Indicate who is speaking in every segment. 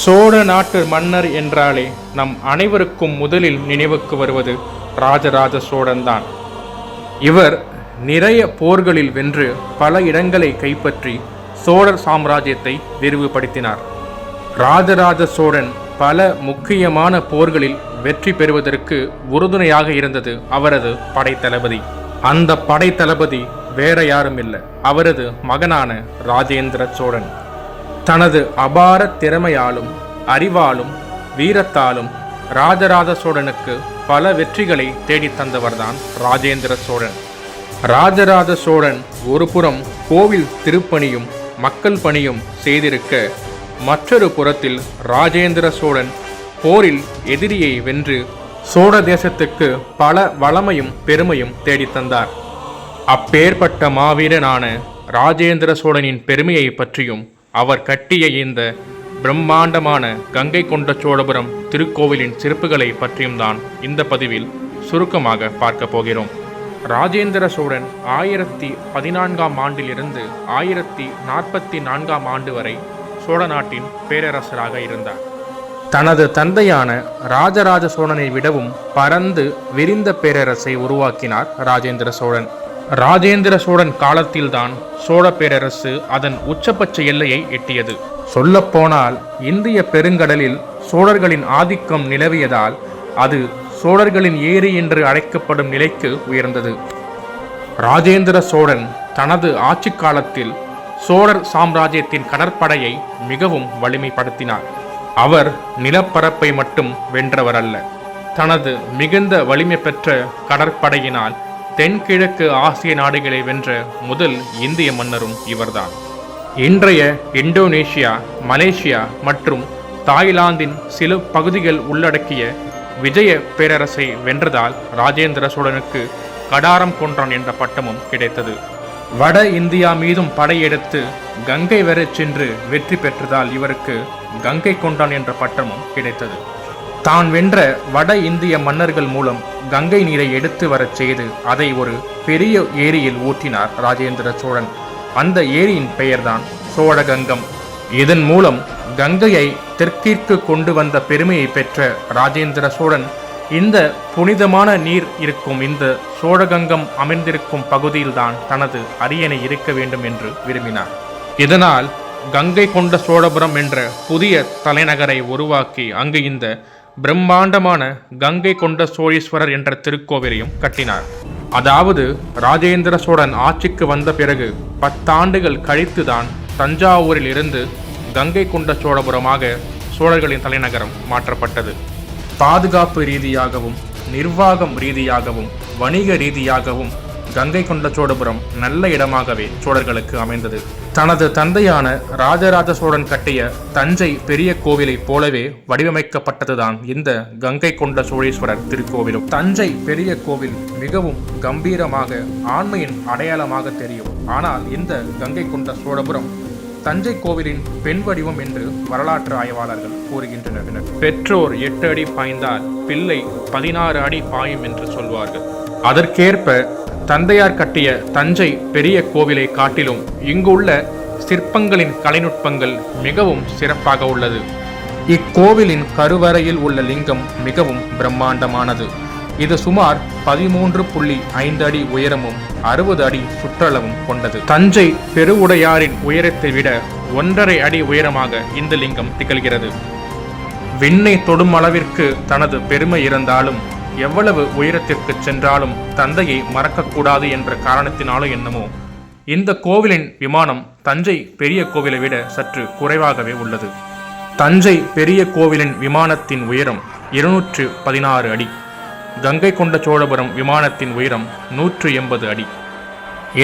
Speaker 1: சோழ நாட்டு மன்னர் என்றாலே நம் அனைவருக்கும் முதலில் நினைவுக்கு வருவது ராஜராஜ சோழன்தான். இவர் நிறைய போர்களில் வென்று பல இடங்களை கைப்பற்றி சோழர் சாம்ராஜ்யத்தை விரிவுபடுத்தினார். ராஜராஜ சோழன் பல முக்கியமான போர்களில் வெற்றி பெறுவதற்கு உறுதுணையாக இருந்தது அவரது படைத்தளபதி. அந்த படைத்தளபதி வேற யாரும் இல்லை, அவரது மகனான ராஜேந்திர சோழன். தனது அபார திறமையாலும் அறிவாலும் வீரத்தாலும் ராஜராஜ சோழனுக்கு பல வெற்றிகளை தேடித் தந்தவர்தான் ராஜேந்திர சோழன். ராஜராஜ சோழன் ஒரு புறம் கோவில் திருப்பணியும் மக்கள் பணியும் செய்திருக்க, மற்றொரு புறத்தில் ராஜேந்திர சோழன் போரில் எதிரியை வென்று சோழ தேசத்துக்கு பல வளமையும் பெருமையும் தேடித்தந்தார். அப்பேற்பட்ட மாவீரனான ராஜேந்திர சோழனின் பெருமையை பற்றியும் அவர் கட்டிய இந்த பிரம்மாண்டமான கங்கை கொண்ட சோழபுரம் திருக்கோவிலின் சிறப்புகளை பற்றியும் தான் இந்த பதிவில் சுருக்கமாக பார்க்க போகிறோம். ராஜேந்திர சோழன் 1014ஆம் ஆண்டிலிருந்து 1044ஆம் ஆண்டு வரை சோழ நாட்டின் பேரரசராக இருந்தார். தனது தந்தையான ராஜராஜ சோழனை விடவும் பரந்து விரிந்த பேரரசை உருவாக்கினார் ராஜேந்திர சோழன். ராஜேந்திர சோழன் காலத்தில்தான் சோழ பேரரசு அதன் உச்சபட்ச எல்லையை எட்டியது. சொல்லப்போனால் இந்திய பெருங்கடலில் சோழர்களின் ஆதிக்கம் நிலவியதால் அது சோழர்களின் ஏரி என்று அழைக்கப்படும் நிலைக்கு உயர்ந்தது. ராஜேந்திர சோழன் தனது ஆட்சி காலத்தில் சோழர் சாம்ராஜ்யத்தின் கடற்படையை மிகவும் வலிமைப்படுத்தினார். அவர் நிலப்பரப்பை மட்டும் வென்றவர் அல்ல, தனது மிகுந்த வலிமை பெற்ற கடற்படையினால் தென்கிழக்கு ஆசிய நாடுகளை வென்ற முதல் இந்திய மன்னரும் இவர்தான். இன்றைய இந்தோனேஷியா, மலேசியா மற்றும் தாய்லாந்தின் சில பகுதிகள் உள்ளடக்கிய விஜய பேரரசை வென்றதால் ராஜேந்திர சோழனுக்கு கடாரம் கொன்றான் என்ற பட்டமும் கிடைத்தது. வட இந்தியா மீதும் படையெடுத்து கங்கை வரை சென்று வெற்றி பெற்றதால் இவருக்கு கங்கை கொண்டான் என்ற பட்டமும் கிடைத்தது. தான் வென்ற வட இந்திய மன்னர்கள் மூலம் கங்கை நீரை எடுத்து வரச் செய்து அதை ஒரு பெரிய ஏரியில் ஊற்றினார் ராஜேந்திர சோழன். அந்த ஏரியின் பெயர்தான் சோழகங்கம். இதன் மூலம் கங்கையை தெற்கிற்கு கொண்டு வந்த பெருமையை பெற்ற ராஜேந்திர சோழன் இந்த புனிதமான நீர் இருக்கும் இந்த சோழகங்கம் அமைந்திருக்கும் பகுதியில்தான் தனது அரியணை இருக்க வேண்டும் என்று விரும்பினார். இதனால் கங்கை கொண்ட சோழபுரம் என்ற புதிய தலைநகரை உருவாக்கி அங்கு இந்த பிரம்மாண்டமான கங்கை கொண்ட சோழீஸ்வரர் என்ற திருக்கோவிலையும் கட்டினார். அதாவது ராஜேந்திர சோழன் ஆட்சிக்கு வந்த பிறகு 10 ஆண்டுகள் கழித்துதான் தஞ்சாவூரில் இருந்து கங்கை கொண்ட சோழபுரமாக சோழர்களின் தலைநகரம் மாற்றப்பட்டது. பாதுகாப்பு ரீதியாகவும் நிர்வாகம் ரீதியாகவும் வணிக ரீதியாகவும் கங்கை கொண்ட சோழபுரம் நல்ல இடமாகவே சோழர்களுக்கு அமைந்தது. தனது தந்தையான ராஜராஜ சோழன் கட்டிய தஞ்சை பெரிய கோவிலை போலவே வடிவமைக்கப்பட்டதுதான் இந்த கங்கை கொண்ட சோழீஸ்வரர் திருக்கோவிலும். தஞ்சை பெரிய கோவில் மிகவும் கம்பீரமாக ஆண்மையின் அடையாளமாக தெரியும். ஆனால் இந்த கங்கை கொண்ட சோழபுரம் தஞ்சை கோவிலின் பெண் வடிவம் என்று வரலாற்று ஆய்வாளர்கள் கூறுகின்றனர். பெற்றோர் 8 அடி பாய்ந்தால் பிள்ளை 16 அடி பாயும் என்று சொல்வார்கள். அதற்கேற்ப தந்தையார் கட்டிய தஞ்சை பெரிய கோவிலை காட்டிலும் இங்குள்ள சிற்பங்களின் கலைநுட்பங்கள் மிகவும் சிறப்பாக உள்ளது. இக்கோவிலின் கருவறையில் உள்ள லிங்கம் மிகவும் பிரம்மாண்டமானது. இது சுமார் 13.5 அடி உயரமும் 60 அடி சுற்றளவும் கொண்டது. தஞ்சை பெருவுடையாரின் உயரத்தை விட 1.5 அடி உயரமாக இந்த லிங்கம் திகழ்கிறது. விண்ணை தொடும் அளவிற்கு தனது பெருமை இருந்தாலும் எவ்வளவு உயரத்திற்கு சென்றாலும் தந்தையை மறக்கக்கூடாது என்ற காரணத்தினாலும் என்னமோ இந்த கோவிலின் விமானம் தஞ்சை பெரிய கோவிலை விட சற்று குறைவாகவே உள்ளது. தஞ்சை பெரிய கோவிலின் விமானத்தின் உயரம் 216 அடி. கங்கை கொண்ட சோழபுரம் விமானத்தின் உயரம் 180 அடி.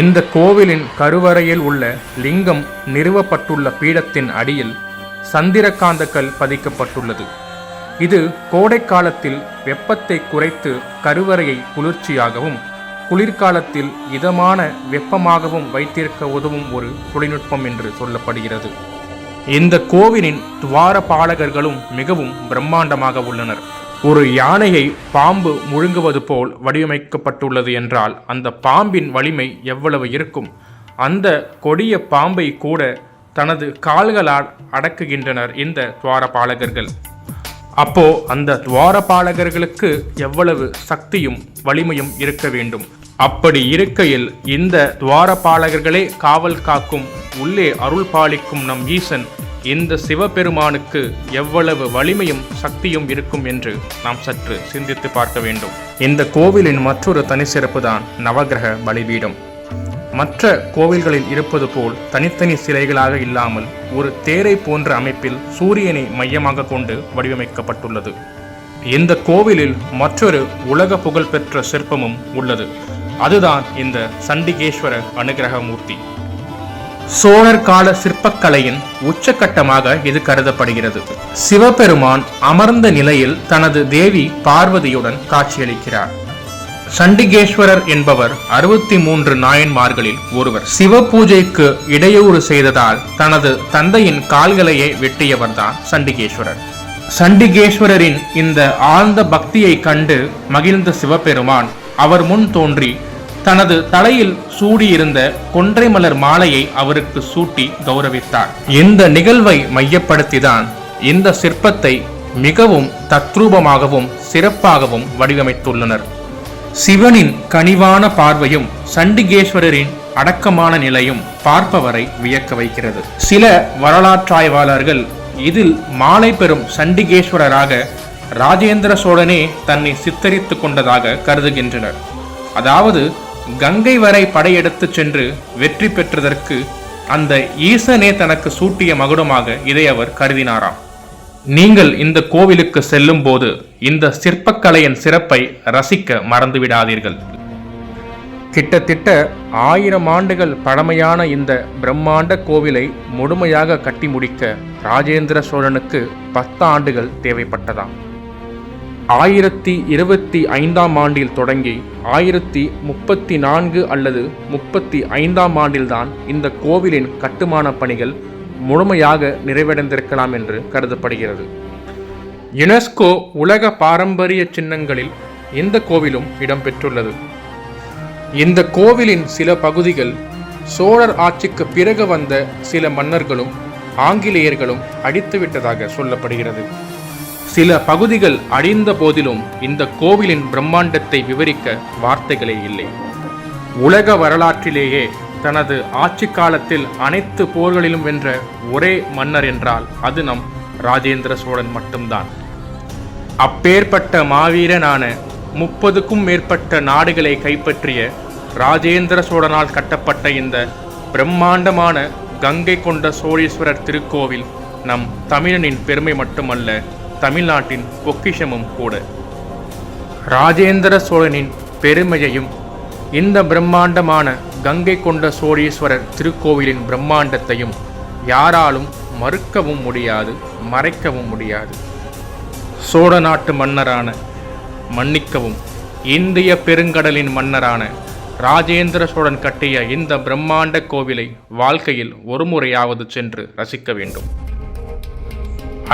Speaker 1: இந்த கோவிலின் கருவறையில் உள்ள லிங்கம் நிறுவப்பட்டுள்ள பீடத்தின் அடியில் சந்திரகாந்தக்கல் பதிக்கப்பட்டுள்ளது. இது கோடை காலத்தில் வெப்பத்தை குறைத்து கருவறையை குளிர்ச்சியாகவும் குளிர்காலத்தில் இதமான வெப்பமாகவும் வைத்திருக்க உதவும் ஒரு தொழில்நுட்பம் என்று சொல்லப்படுகிறது. இந்த கோவிலின் துவார பாலகர்களும் மிகவும் பிரம்மாண்டமாக உள்ளனர். ஒரு யானையை பாம்பு முழுங்குவது போல் வடிவமைக்கப்பட்டுள்ளது என்றால் அந்த பாம்பின் வலிமை எவ்வளவு இருக்கும்? அந்த கொடிய பாம்பை கூட தனது கால்களால் அடக்குகின்றனர் இந்த துவாரபாலகர்கள். அப்போ அந்த துவாரபாலகர்களுக்கு எவ்வளவு சக்தியும் வலிமையும் இருக்க வேண்டும். அப்படி இருக்கையில் இந்த துவாரபாலகர்களே காவல் காக்கும், உள்ளே அருள் பாலிக்கும் நம் ஈசன் இந்த சிவபெருமானுக்கு எவ்வளவு வலிமையும் சக்தியும் இருக்கும் என்று நாம் சற்று சிந்தித்து பார்க்க வேண்டும். இந்த கோவிலின் மற்றொரு தனி சிறப்பு தான் நவகிரக பலிபீடம். மற்ற கோவில்களில் இருப்பது போல் தனித்தனி சிலைகளாக இல்லாமல் ஒரு தேரை போன்ற அமைப்பில் சூரியனை மையமாக கொண்டு வடிவமைக்கப்பட்டுள்ளது. இந்த கோவிலில் மற்றொரு உலக புகழ்பெற்ற சிற்பமும் உள்ளது. அதுதான் இந்த சண்டிகேஸ்வர அனுகிரக மூர்த்தி. சோழர் கால சிற்பக்கலையின் உச்சகட்டமாக இது கருதப்படுகிறது. சிவபெருமான் அமர்ந்த நிலையில் தனது தேவி பார்வதியுடன் காட்சியளிக்கிறார். சண்டிகேஸ்வரர் என்பவர் 63 நாயன்மார்களில் ஒருவர். சிவ பூஜைக்கு இடையூறு செய்ததால் தனது தந்தையின் கால்களையே வெட்டியவர்தான் சண்டிகேஸ்வரர். சண்டிகேஸ்வரரின் இந்த ஆழ்ந்த பக்தியை கண்டு மகிழ்ந்த சிவபெருமான் அவர் முன் தோன்றி தனது தலையில் சூடியிருந்த கொன்றை மலர் மாலையை அவருக்கு சூட்டி கௌரவித்தார். இந்த நிகழ்வை மையப்படுத்திதான் இந்த சிற்பத்தை மிகவும் தத்ரூபமாகவும் சிறப்பாகவும் வடிவமைத்துள்ளனர். சிவனின் கனிவான பார்வையும் சண்டிகேஸ்வரரின் அடக்கமான நிலையும் பார்ப்பவரை வியக்க வைக்கிறது. சில வரலாற்றாய்வாளர்கள் இதில் மாலை பெறும் சண்டிகேஸ்வரராக ராஜேந்திர சோழனே தன்னை சித்தரித்து கொண்டதாக கருதுகின்றனர். அதாவது கங்கை வரை படையெடுத்து சென்று வெற்றி பெற்றதற்கு அந்த ஈசனே தனக்கு சூட்டிய மகுடமாக இதை அவர் கருதினாராம். நீங்கள் இந்த கோவிலுக்கு செல்லும் போது இந்த சிற்பக்கலையின் சிறப்பை ரசிக்க மறந்துவிடாதீர்கள். கிட்டத்தட்ட 1000 ஆண்டுகள் பழமையான இந்த பிரம்மாண்ட கோவிலை முழுமையாக கட்டி முடிக்க ராஜேந்திர சோழனுக்கு 10 ஆண்டுகள் தேவைப்பட்டதாம். 1025ஆம் ஆண்டில் தொடங்கி 1034 அல்லது 35ஆம் ஆண்டில்தான் இந்த கோவிலின் கட்டுமான பணிகள் முழுமையாக நிறைவடைந்திருக்கலாம் என்று கருதப்படுகிறது. யுனெஸ்கோ உலக பாரம்பரிய சின்னங்களில் இந்த கோவிலும் இடம்பெற்றுள்ளது. இந்த கோவிலின் சில பகுதிகள் சோழர் ஆட்சிக்கு பிறகு வந்த சில மன்னர்களும் ஆங்கிலேயர்களும் அடித்துவிட்டதாக சொல்லப்படுகிறது. சில பகுதிகள் அழிந்த போதிலும் இந்த கோவிலின் பிரம்மாண்டத்தை விவரிக்க வார்த்தைகளே இல்லை. உலக வரலாற்றிலேயே தனது ஆட்சி காலத்தில் அனைத்து போர்களிலும் வென்ற ஒரே மன்னர் என்றால் அது நம் ராஜேந்திர சோழன் மட்டும்தான். அப்பேற்பட்ட மாவீரனான 30க்கும் மேற்பட்ட நாடுகளை கைப்பற்றிய ராஜேந்திர சோழனால் கட்டப்பட்ட இந்த பிரம்மாண்டமான கங்கை கொண்ட சோழீஸ்வரர் திருக்கோவில் நம் தமிழனின் பெருமை மட்டுமல்ல, தமிழ்நாட்டின் பொக்கிஷமும் கூட. ராஜேந்திர சோழனின் பெருமையையும் இந்த பிரம்மாண்டமான கங்கை கொண்ட சோழீஸ்வரர் திருக்கோவிலின் பிரம்மாண்டத்தையும் யாராலும் மறுக்கவும் முடியாது, மறைக்கவும் முடியாது. சோழ நாட்டு மன்னரான, மன்னிக்கவும், இந்திய பெருங்கடலின் மன்னரான ராஜேந்திர சோழன் கட்டிய இந்த பிரம்மாண்ட கோவிலை வாழ்க்கையில் ஒரு முறையாவது சென்று ரசிக்க வேண்டும்.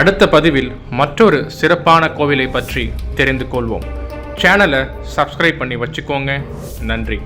Speaker 1: அடுத்த பதிவில் மற்றொரு சிறப்பான கோவிலை பற்றி தெரிந்து கொள்வோம். சேனலை சப்ஸ்கிரைப் பண்ணி வச்சுக்கோங்க. நன்றி.